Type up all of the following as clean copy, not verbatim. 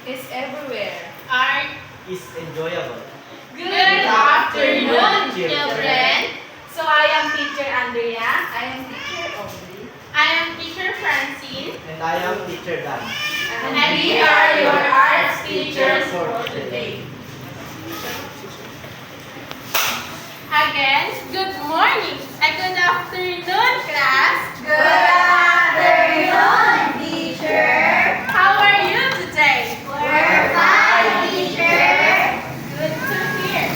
is everywhere. Art. is enjoyable. Good afternoon, children. children. So I am teacher Andrea. I am teacher Audrey. I am teacher Francine. And I am teacher Dan. And we are your arts teachers for today. Again, good morning and good afternoon, class. Good afternoon, teacher. How are you today? We're fine, teacher. Good to hear.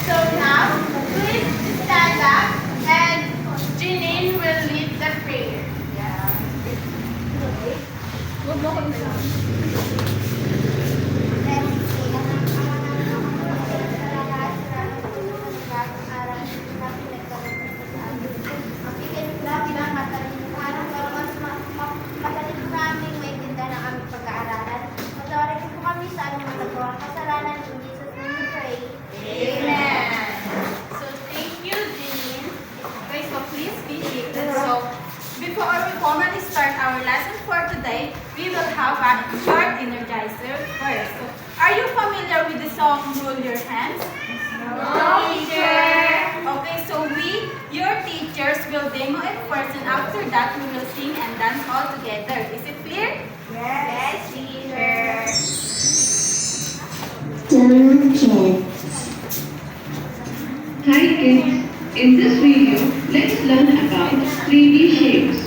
So now, please stand up and Janine will lead the prayer. Amen. So thank you, Janine. Okay, so please be seated. So before we formally start our lesson for today, we will have a short energizer first. So, are you familiar with the song Rule Your Hands? No, teacher. Okay, so we, your teachers, will demo it first, and after that we will sing and dance all together. Is it clear? Yes, teacher. Hi kids, in this video, let's learn about 3D shapes.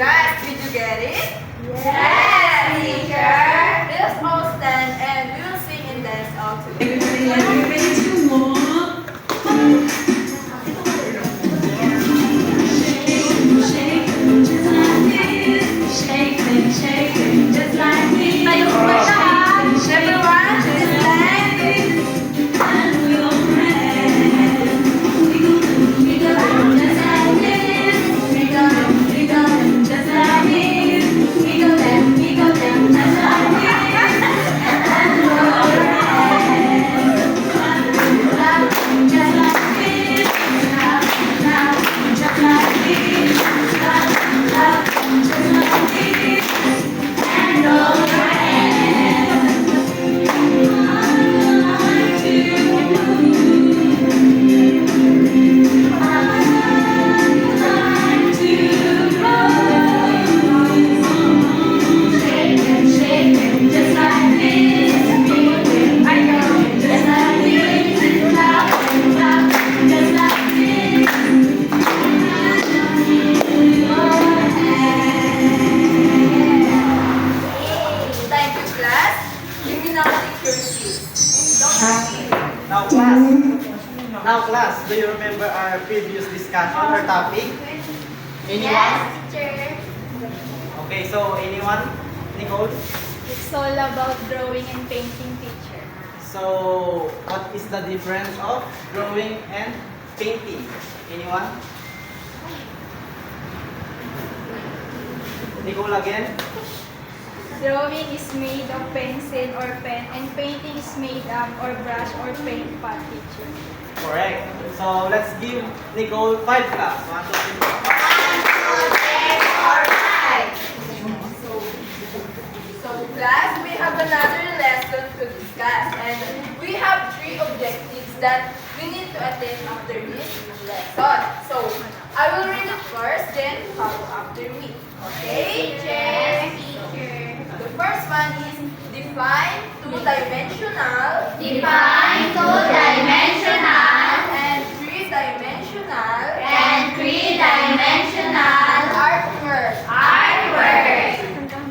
Class, did you get it? Yes, teacher. Let us all stand and we will sing and dance all together. Tayo po siya. Everyone, please stand. Thank you, class. You may now take your seats. Now class, do you remember our previous discussion or topic? Anyone? Yes, teacher. Okay, so anyone? Nicole? It's all about drawing and painting, teacher. So, what is the difference of drawing and painting? Anyone? Nicole again? Drawing is made of pencil or pen, and painting is made or brush or paint pot, teacher. Correct. So, let's give Nicole 5 class. 1, 2, 3, 4. Alright. So class, we have another lesson to discuss, that we need to attend after this lesson. So, I will read it first, then follow after me. Okay? Yes, teacher. The first one is define two-dimensional Define two-dimensional and three-dimensional and three-dimensional artwork. artwork.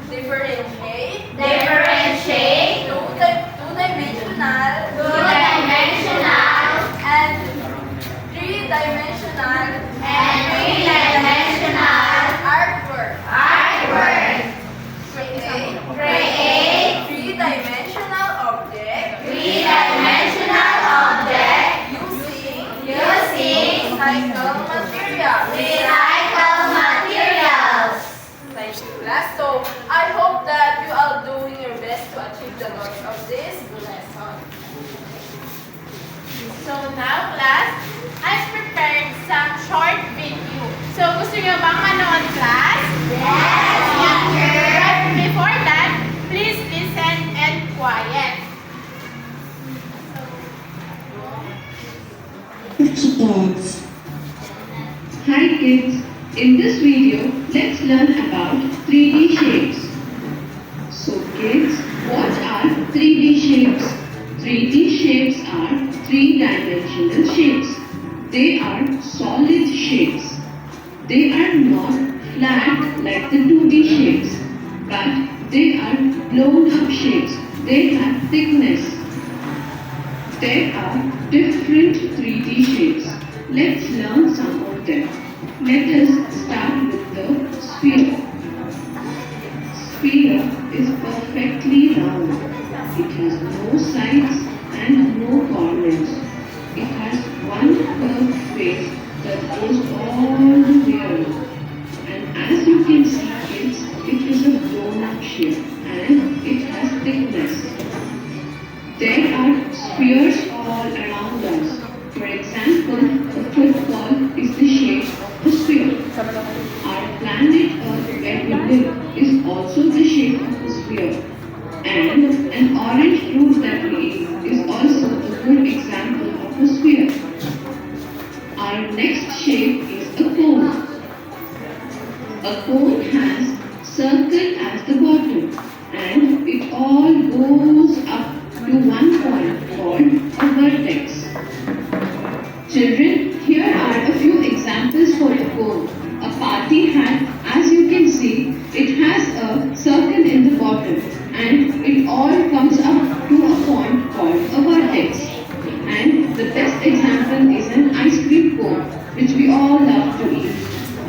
Differentiate Differentiate two-dimensional two-dimensional and three-dimensional and three-dimensional artwork. artwork. Create three-dimensional object Three-dimensional object using using recycled material. recycled materials. Thank you, class. So, I hope that you are doing your best to achieve the goals of this lesson. So now, class, I've prepared some short video. So, gusto niyo bang manood, class? Yes, teacher! But before that, please listen and quiet. Kids. Hi kids, in this video, let's learn about 3D shapes. So kids, what are 3D shapes? 3D shapes are three-dimensional shapes. They are solid shapes. They are not flat like the 2D shapes, but they are blown up shapes. They have thickness. There are different 3D shapes. Let's learn some of them. Let us start with the sphere. Sphere is perfectly round. It has no sides and no corners. It has one curved face that goes all the way around. And as you can see, kids, it is a blown-up shape and it has thickness. There are spheres all around us. For example, a football is the shape of a sphere. Our planet Earth where we live is also the shape of a sphere. And an orange fruit that we eat is also a good example of a sphere. Our next shape is a cone. A cone has circle as the bottom and it all goes up to one point called a vertex. Children, here are a few examples for a cone. A party hat, as you can see, it has a circle in the bottom and it all comes up to a point called a vertex. And the best example is an ice cream cone, which we all love to eat.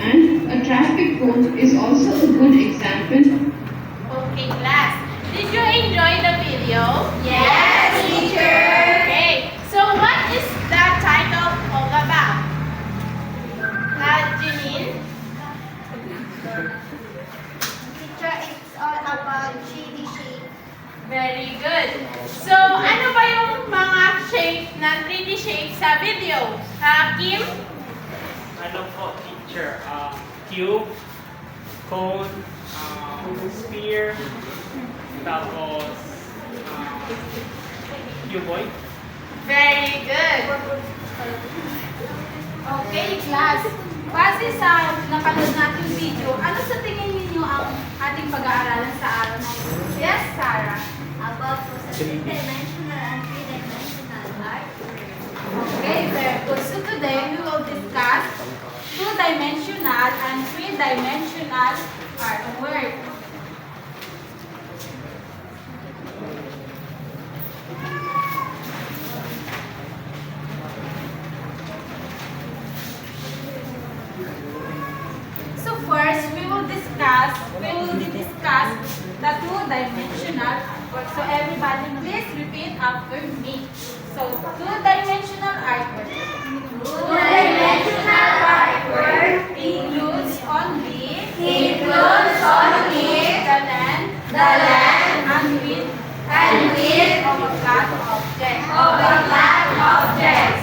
And a traffic cone is also a good example. Okay, class. Did you enjoy the video? Yes, teacher. Okay. So what is the title all about? Janine? Teacher, it's all about 3D shape. Very good. So, ano ba yung mga shape na 3D shape sa video? Kim? Ano po, teacher? Cube, cone, sphere, tapos cuboid. Very good. Okay, class. Base sa napanood natin video, ano sa tingin ninyo ang ating pag-aaralan sa araw na ito? Yes, Sarah. About po sa three-dimensional and three-dimensional art. Okay, very good. So today we will discuss two-dimensional and three-dimensional artwork. So first, we will discuss the two-dimensional artwork. So everybody, please repeat after me. So two-dimensional artwork. Two-dimensional artwork Includes only includes only the land and width of a flat object.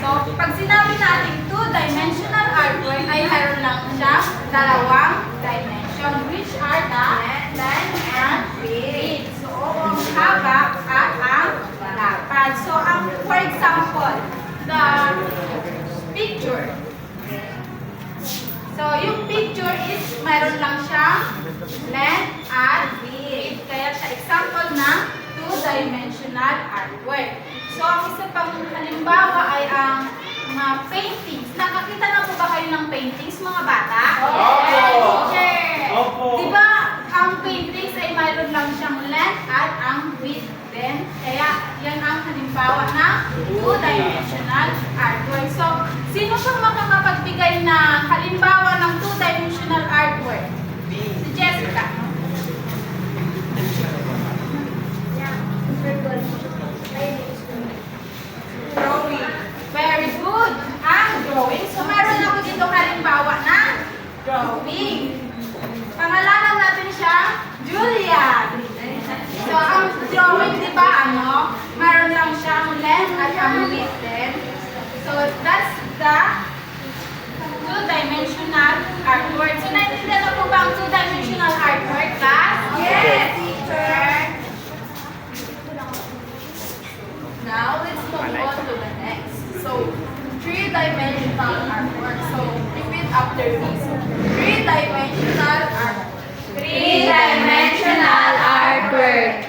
So, pag sinabi natin two-dimensional artwork, ay mayroon lang siyang dalawang dimension, which are the length and width. So, ang haba at ang lapad. So, for example, the ang isa pang halimbawa ay ang mga paintings. Nakakita na po ba kayo ng paintings, mga bata? Opo! Yes. Opo! Di ba, ang paintings ay mayroon lang siyang length at ang width din. Kaya, yan ang halimbawa ng two-dimensional artwork. So, sino pang makakapagbigay ng halimbawa ng two-dimensional artwork? Si Jessica. Drawing. Very good. Ang drawing. So, meron ako dito halimbawa ng drawing. Pangalanan natin siya, Julia. So, ang drawing, di ba, meron lang siyang length at ang width din. So, that's the two-dimensional artwork. So, naintindihan na po ba ang two-dimensional artwork, class? Yes, teacher. Now, let's move on to the next. So, three-dimensional artwork. So, repeat after me. So, three-dimensional artwork. Three-dimensional artwork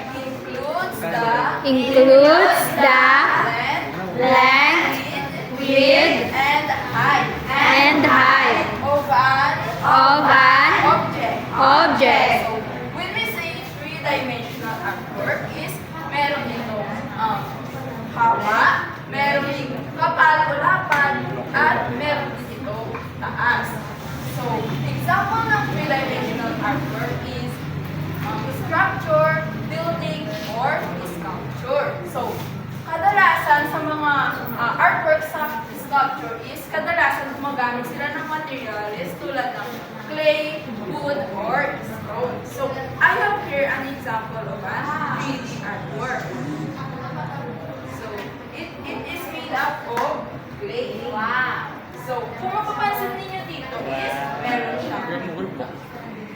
Includes the length, width, and height and height of an of an object. So, when we say three-dimensional artwork is meron itong haba, meron itong kapal-ulapan, at meron din itong taas. So, example ng three-dimensional artwork is structure, building, or sculpture. So, kadalasan sa mga artwork sa sculpture is kadalasan gumagamit sila ng materials tulad ng clay, wood, or stone. So, I have here an example of a 3D artwork. So, it is made up of clay. Wow! So, kung mapapansin ninyo dito is meron siyang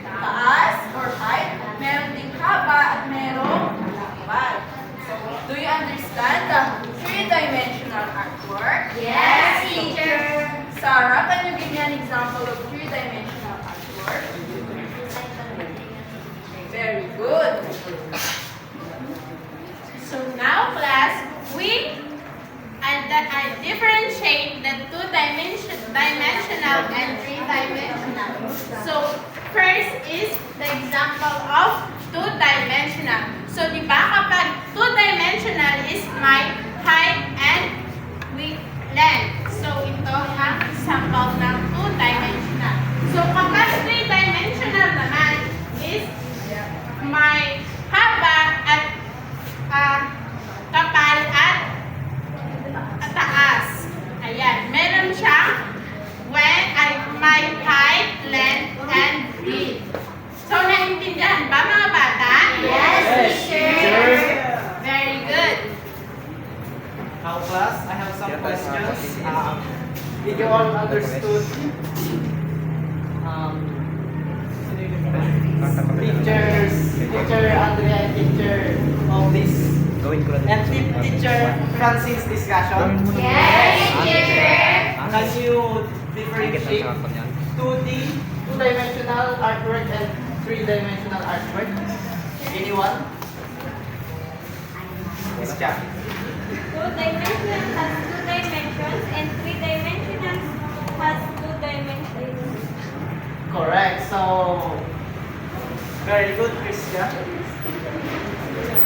taas or height, meron ding haba at merong lapad. So, do you understand the three-dimensional artwork? Yes, teacher. Sarah, can you give me an example of three-dimensional artwork? Very good. So now, class, we differentiate the two-dimensional and three-dimensional. So first is the example of two-dimensional. So di ba kapag two-dimensional is my height and width length. So ito ang example ng two-dimensional. So kapag three-dimensional naman is may haba at kapal at taas. Ayan. Meron siyang may height, length, and width. So, naintindihan ba mga bata? Yes, teacher. Very good. Now, class, I have some questions. Did you all understood teacher Andrea and teacher of this and teacher Francie's discussion? Yes, teacher. Can you differentiate 2D, two-dimensional artwork and three-dimensional artwork? Anyone? Miss Jackie. Two-dimensional has two dimensions and three-dimensional has two dimensions. Correct. So, very good, Christian.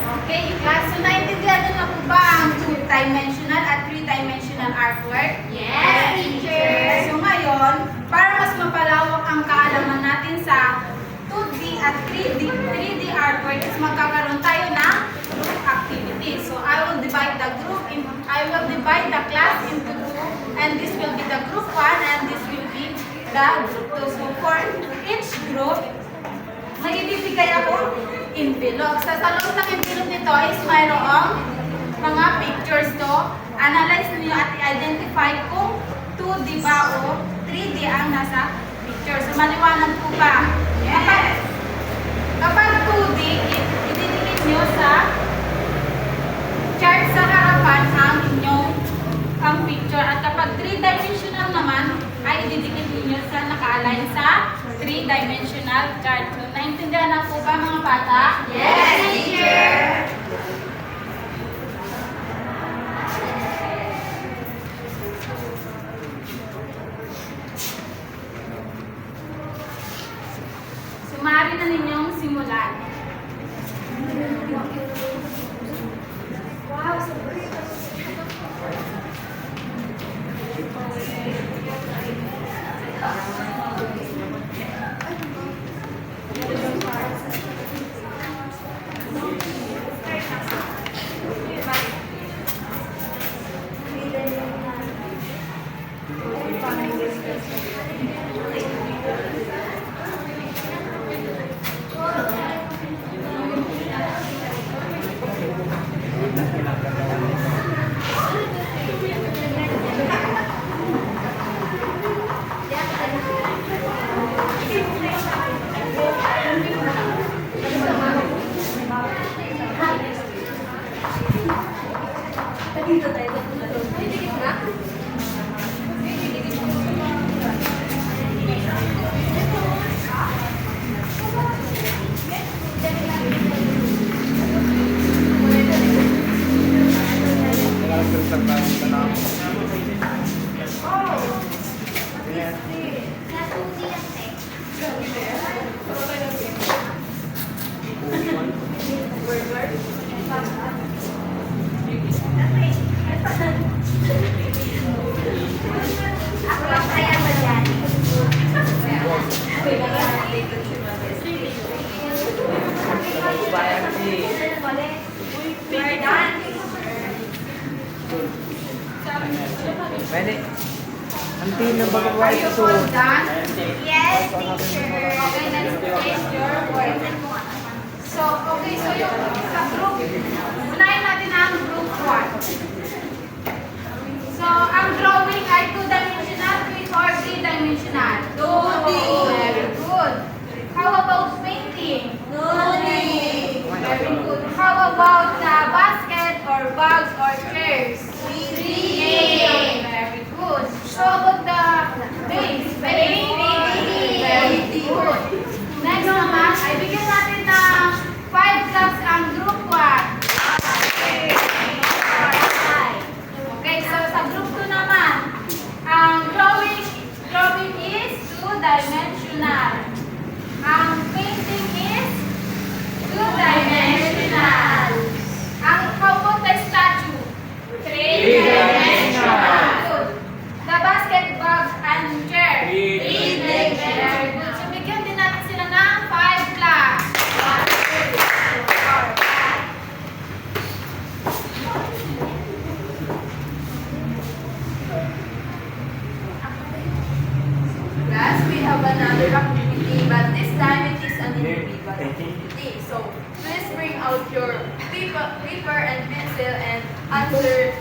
Okay, class. So, naintindihan na po ba ang two-dimensional at three-dimensional artwork? Yes, teacher. So, ngayon, para mas mapalawak ang kaalaman natin sa 2D at 3D artwork, is magkakaroon tayo ng group activity. So, I will divide the class into two, and this will be the group 1 and this will be the group 2. So, for each group, may ibibigay ako envelope. Sa loob ng envelope nito is mayroong mga pictures to. Analyze niyo at identify kung 2D ba o 3D ang nasa picture. So, maliwanag po ba? Yes! Kapag 2D, ididikit nyo sa chart sa harapan ang picture. At kapag 3-dimensional naman, ay ididikit niyo sa naka-align sa 3-dimensional chart. So, naintindihan na po ba mga bata? Yes, teacher. Dito tayo. Dito na. Ako lang kaya ba dyan? We're done. Pwede. Ang team ng Are bagaway you so all done? Yes, teacher. Okay, let's place your work. So, okay, so yung sa group, unahin natin ang group 1. So, ang drawing ay 2-dimensional, 3 or 3-dimensional? 2D. Very good. How about painting? 2D. Very good. How about basket or bags or chairs? 3D. Very good. How about the base? Very good. Next naman, ay bigyan natin ng 5 class ang group 1. Okay, so sa group 2 naman, ang drawing is 2-dimensional. Ang painting is 2-dimensional. Ang how about the statue? 3-dimensional. Good. The basket, bag, and chair? 3-dimensional. Good. So bigyan din natin sila ng 5 class. 1, 2, 3, 4, 5. Class, we have another activity, but this time it is an individual activity. So, please bring out your paper and pencil and answer it.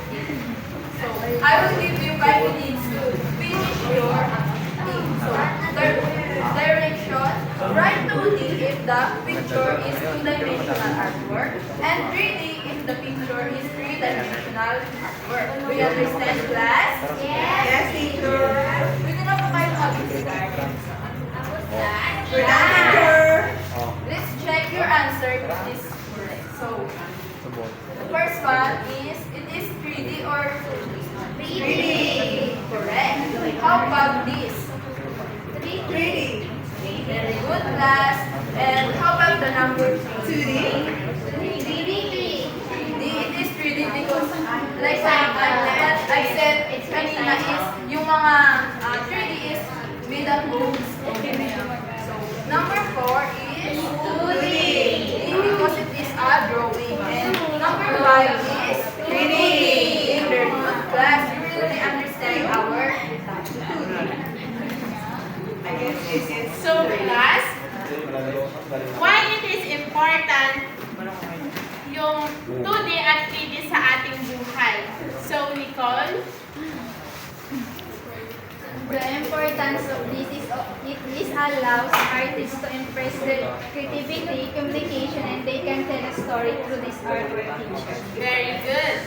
So, I will give you 5 minutes to finish your activity. So, direction, write 2D if the picture is 2-dimensional artwork, and 3D if the picture is 3-dimensional artwork. Do you understand, class? Yes, teacher. Pwede na po kayo mag-start. We're done, teacher. Let's check your answer if it is correct. So, the first one is, it is 3D or 2D? 3D. Correct. How about this? 3D. Very good, class. And how about the number 2D? 3D. It is 3D because like I said, kanina is yung mga 3D is without books. So, number 4 is 2D because it is a drawing. And number 5 is 3D. Very good, class. You really understand our 2D. So, class, why it is important yung 2D at 3D sa ating buhay? So, Nicole? The importance of this is this allows artists to express their creativity, communication, and they can tell a story through this artwork picture. Very good.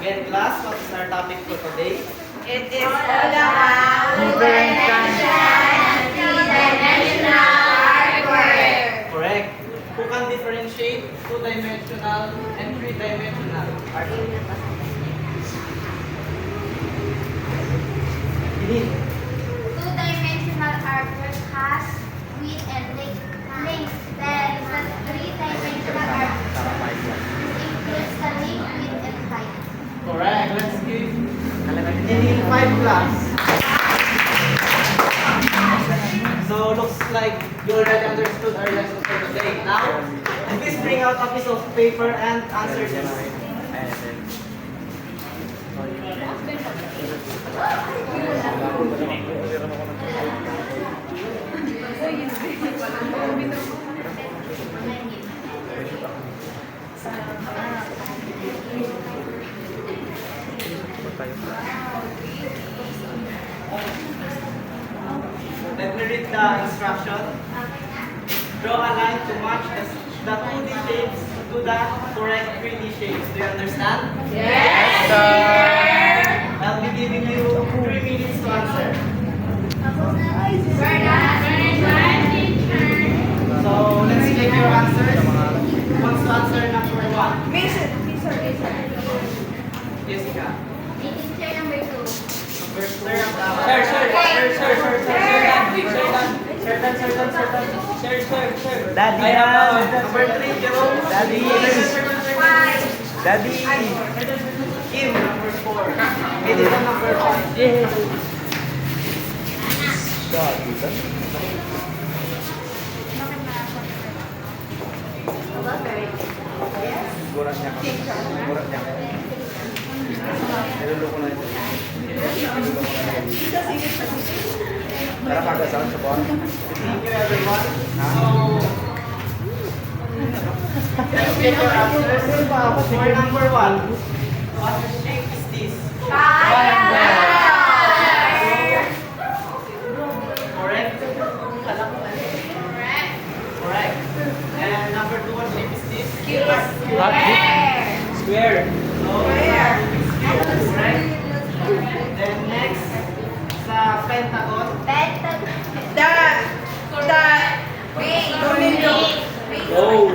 again class, what is our topic for today? It is all about three-dimensional artwork. Correct. Who can differentiate 2-dimensional and 3-dimensional artwork? Bilin. Two-dimensional artwork has width and length. Then the three-dimensional artwork includes the length, width, and height. Correct. Let's give Enil 5 class. So looks like you already understood our lesson for today. Now, please bring out a piece of paper and answer this. Let me read the instruction. Draw a line to match the the 2D shapes to the correct 3D shapes. Do you understand? Yes, I'll be giving you 3 minutes to answer. We're done, teacher. So let's check your answers. Who wants to answer number 1? Mason. Jessica. Teacher number 2. Number 2. Daddy, Number 3, Jerome. Daddy. Why? Daddy. Kim, number 4. Edison, number 5. Gurat niya. Gurat niya. Niluloko na ito. Tara pagkasaan sa buwan. Thank you, everyone. Let's get your answers. For number 1, what shape is this? Correct? Correct. And number 2, what shape is this? Square. So, correct? Then next, sa pentagon. Oh.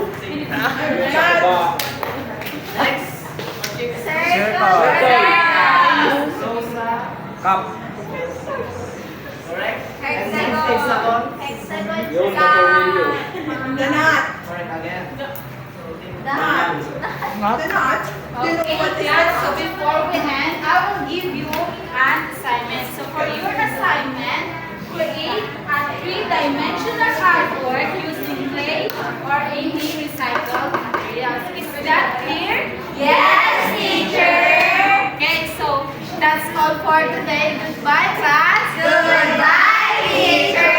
Next, what shape is this? So, sa Cup. correct? And next, hexagon. Yung tornilyo. Correct again. Okay, class, so before we end, I will give you an assignment. So for your assignment, create a 3-dimensional artwork using clay or any recycled materials. Is that clear? Yes, teacher. Okay, so that's all for today. Goodbye, class. Goodbye, teacher.